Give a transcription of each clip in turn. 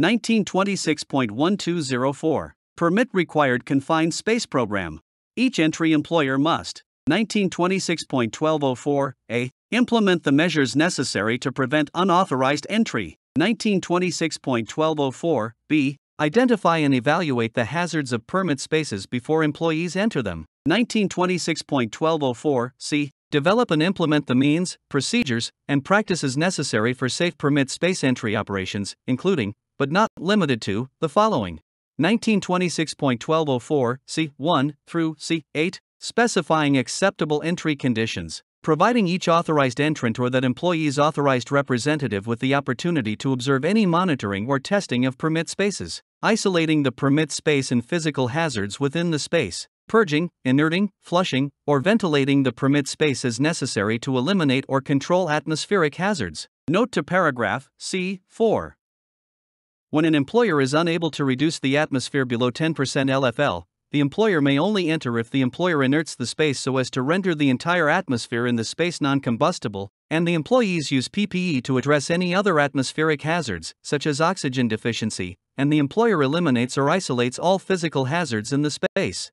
1926.1204. Permit Required Confined Space Program. Each entry employer must. 1926.1204a. Implement the measures necessary to prevent unauthorized entry. 1926.1204b. Identify and evaluate the hazards of permit spaces before employees enter them. 1926.1204c. Develop and implement the means, procedures, and practices necessary for safe permit space entry operations, including, but not limited to, the following. 1926.1204 C1 through C8. Specifying acceptable entry conditions. Providing each authorized entrant or that employee's authorized representative with the opportunity to observe any monitoring or testing of permit spaces. Isolating the permit space and physical hazards within the space. Purging, inerting, flushing, or ventilating the permit space as necessary to eliminate or control atmospheric hazards. Note to paragraph C4. When an employer is unable to reduce the atmosphere below 10% LFL, the employer may only enter if the employer inerts the space so as to render the entire atmosphere in the space non-combustible, and the employees use PPE to address any other atmospheric hazards, such as oxygen deficiency, and the employer eliminates or isolates all physical hazards in the space.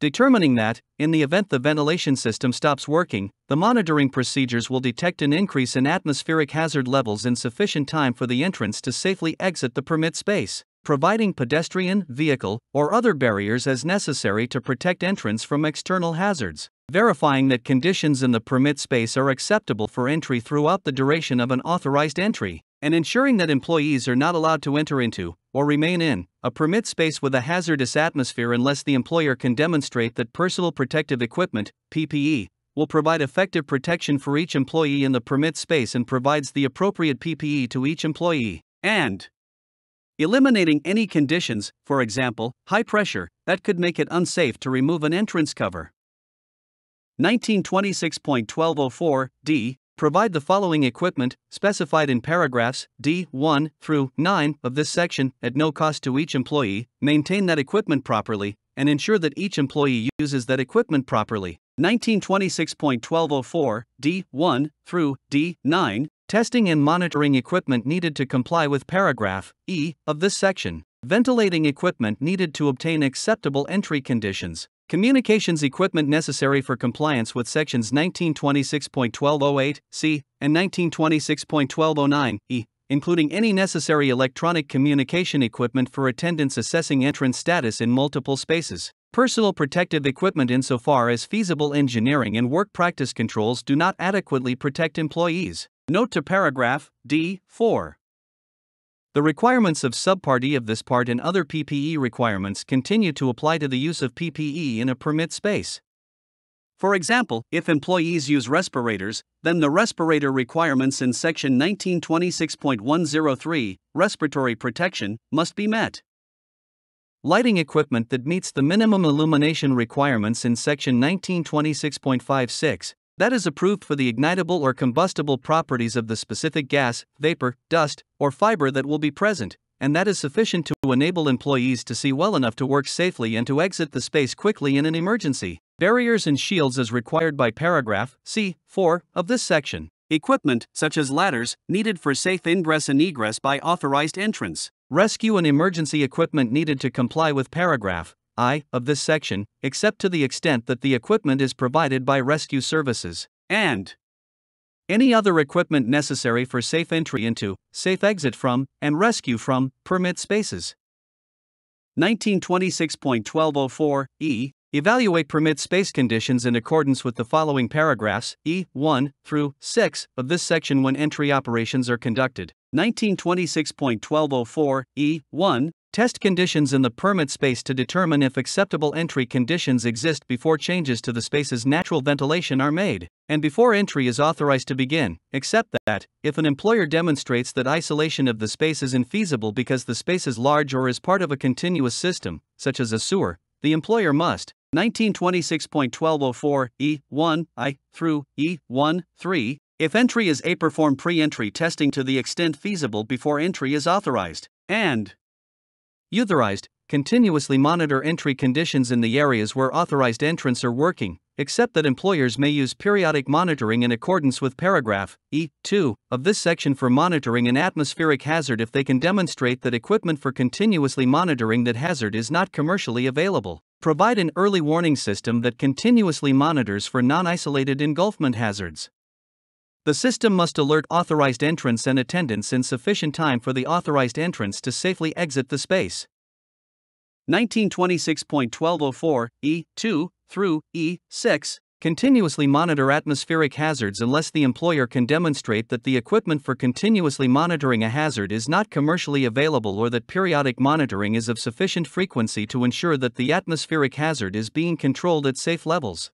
Determining that, in the event the ventilation system stops working, the monitoring procedures will detect an increase in atmospheric hazard levels in sufficient time for the entrants to safely exit the permit space. Providing pedestrian, vehicle, or other barriers as necessary to protect entrants from external hazards. Verifying that conditions in the permit space are acceptable for entry throughout the duration of an authorized entry, and ensuring that employees are not allowed to enter into, or remain in, a permit space with a hazardous atmosphere unless the employer can demonstrate that personal protective equipment, PPE, will provide effective protection for each employee in the permit space and provides the appropriate PPE to each employee. And eliminating any conditions, for example, high pressure, that could make it unsafe to remove an entrance cover. 1926.1204 D. Provide the following equipment, specified in paragraphs D1 through 9 of this section, at no cost to each employee. Maintain that equipment properly, and ensure that each employee uses that equipment properly. 1926.1204 D1 through D9. Testing and monitoring equipment needed to comply with paragraph E of this section. Ventilating equipment needed to obtain acceptable entry conditions. Communications equipment necessary for compliance with sections 1926.1208 C and 1926.1209 E, including any necessary electronic communication equipment for attendants assessing entrance status in multiple spaces. Personal protective equipment insofar as feasible engineering and work practice controls do not adequately protect employees. Note to paragraph D4. The requirements of Subpart E of this part and other PPE requirements continue to apply to the use of PPE in a permit space. For example, if employees use respirators, then the respirator requirements in section 1926.103, respiratory protection, must be met. Lighting equipment that meets the minimum illumination requirements in section 1926.56, that is approved for the ignitable or combustible properties of the specific gas, vapor, dust, or fiber that will be present, and that is sufficient to enable employees to see well enough to work safely and to exit the space quickly in an emergency. Barriers and shields as required by paragraph C4 of this section. Equipment, such as ladders, needed for safe ingress and egress by authorized entrants. Rescue and emergency equipment needed to comply with paragraph I of this section, except to the extent that the equipment is provided by rescue services, and any other equipment necessary for safe entry into, safe exit from, and rescue from permit spaces. 1926.1204 E. Evaluate permit space conditions in accordance with the following paragraphs E1 through 6 of this section when entry operations are conducted. 1926.1204 E1. Test conditions in the permit space to determine if acceptable entry conditions exist before changes to the space's natural ventilation are made, and before entry is authorized to begin, except that, if an employer demonstrates that isolation of the space is infeasible because the space is large or is part of a continuous system, such as a sewer, the employer must. 1926.1204 E1 I through E1 3. If entry is A, perform pre-entry testing to the extent feasible before entry is authorized, and authorized, continuously monitor entry conditions in the areas where authorized entrants are working, except that employers may use periodic monitoring in accordance with paragraph E2 of this section for monitoring an atmospheric hazard if they can demonstrate that equipment for continuously monitoring that hazard is not commercially available. Provide an early warning system that continuously monitors for non-isolated engulfment hazards. The system must alert authorized entrants and attendants in sufficient time for the authorized entrants to safely exit the space. 1926.1204 E2 through E6 continuously monitor atmospheric hazards unless the employer can demonstrate that the equipment for continuously monitoring a hazard is not commercially available or that periodic monitoring is of sufficient frequency to ensure that the atmospheric hazard is being controlled at safe levels.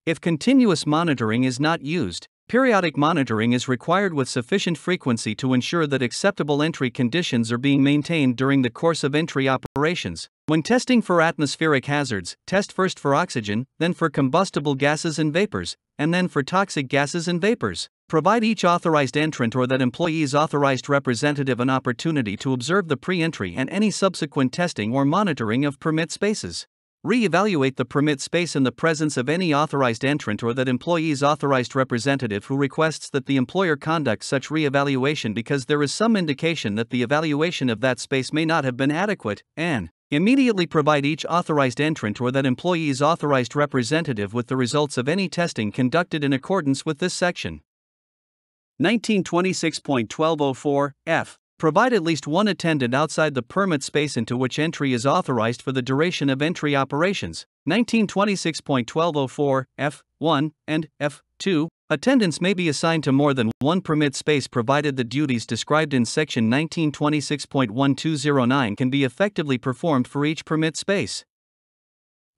If continuous monitoring is not used, periodic monitoring is required with sufficient frequency to ensure that acceptable entry conditions are being maintained during the course of entry operations. When testing for atmospheric hazards, test first for oxygen, then for combustible gases and vapors, and then for toxic gases and vapors. Provide each authorized entrant or that employee's authorized representative an opportunity to observe the pre-entry and any subsequent testing or monitoring of permit spaces. Re-evaluate the permit space in the presence of any authorized entrant or that employee's authorized representative who requests that the employer conduct such re-evaluation because there is some indication that the evaluation of that space may not have been adequate, and immediately provide each authorized entrant or that employee's authorized representative with the results of any testing conducted in accordance with this section. 1926.1204 F. Provide at least one attendant outside the permit space into which entry is authorized for the duration of entry operations. 1926.1204 F1 and F2. Attendants may be assigned to more than one permit space provided the duties described in section 1926.1209 can be effectively performed for each permit space.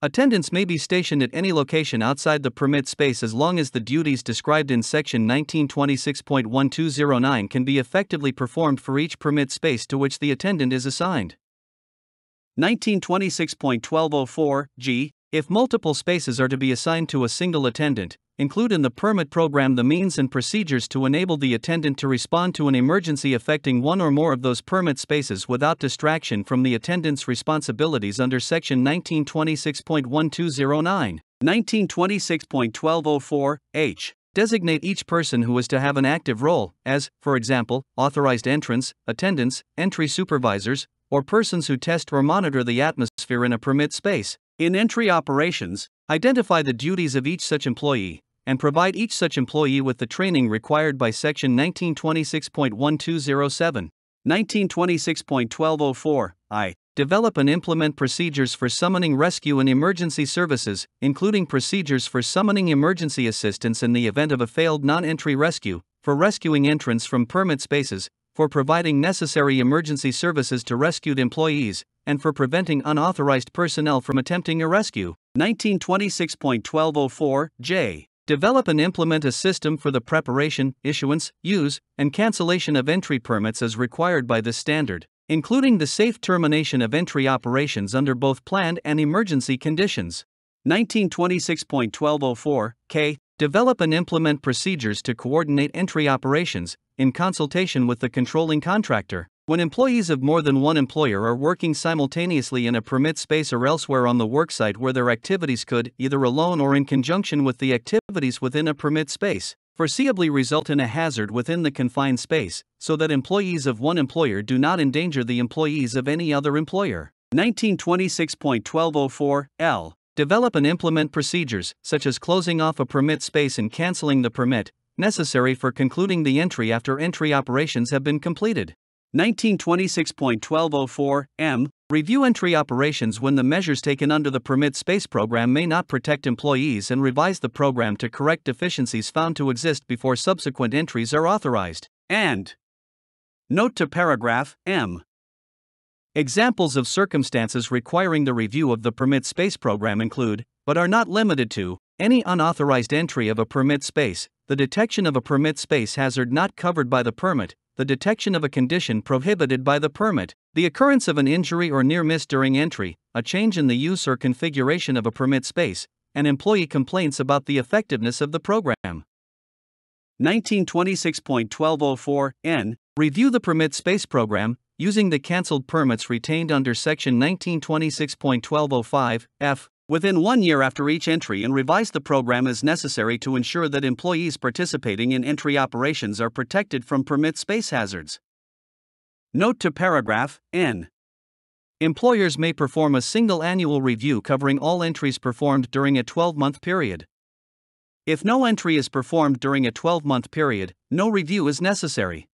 Attendants may be stationed at any location outside the permit space as long as the duties described in section 1926.1209 can be effectively performed for each permit space to which the attendant is assigned. 1926.1204 G. If multiple spaces are to be assigned to a single attendant, include in the permit program the means and procedures to enable the attendant to respond to an emergency affecting one or more of those permit spaces without distraction from the attendant's responsibilities under section 1926.1209. 1926.1204 H. Designate each person who is to have an active role as, for example, authorized entrants, attendants, entry supervisors, or persons who test or monitor the atmosphere in a permit space. In entry operations, identify the duties of each such employee, and provide each such employee with the training required by section 1926.1207. 1926.1204 I. Develop and implement procedures for summoning rescue and emergency services, including procedures for summoning emergency assistance in the event of a failed non-entry rescue, for rescuing entrants from permit spaces, for providing necessary emergency services to rescued employees, and for preventing unauthorized personnel from attempting a rescue. 1926.1204 J. Develop and implement a system for the preparation, issuance, use, and cancellation of entry permits as required by this standard, including the safe termination of entry operations under both planned and emergency conditions. 1926.1204 K. Develop and implement procedures to coordinate entry operations, in consultation with the controlling contractor. When employees of more than one employer are working simultaneously in a permit space or elsewhere on the worksite where their activities could, either alone or in conjunction with the activities within a permit space, foreseeably result in a hazard within the confined space, so that employees of one employer do not endanger the employees of any other employer. 1926.1204 L. Develop and implement procedures, such as closing off a permit space and canceling the permit, necessary for concluding the entry after entry operations have been completed. 1926.1204 M. Review entry operations when the measures taken under the permit space program may not protect employees and revise the program to correct deficiencies found to exist before subsequent entries are authorized. And note to paragraph M. Examples of circumstances requiring the review of the permit space program include, but are not limited to, any unauthorized entry of a permit space, the detection of a permit space hazard not covered by the permit, the detection of a condition prohibited by the permit, the occurrence of an injury or near miss during entry, a change in the use or configuration of a permit space, and employee complaints about the effectiveness of the program. 1926.1204 N. Review the permit space program, using the cancelled permits retained under Section 1926.1205 F within 1 year after each entry and revise the program as necessary to ensure that employees participating in entry operations are protected from permit space hazards. Note to paragraph N. Employers may perform a single annual review covering all entries performed during a 12-month period. If no entry is performed during a 12-month period, no review is necessary.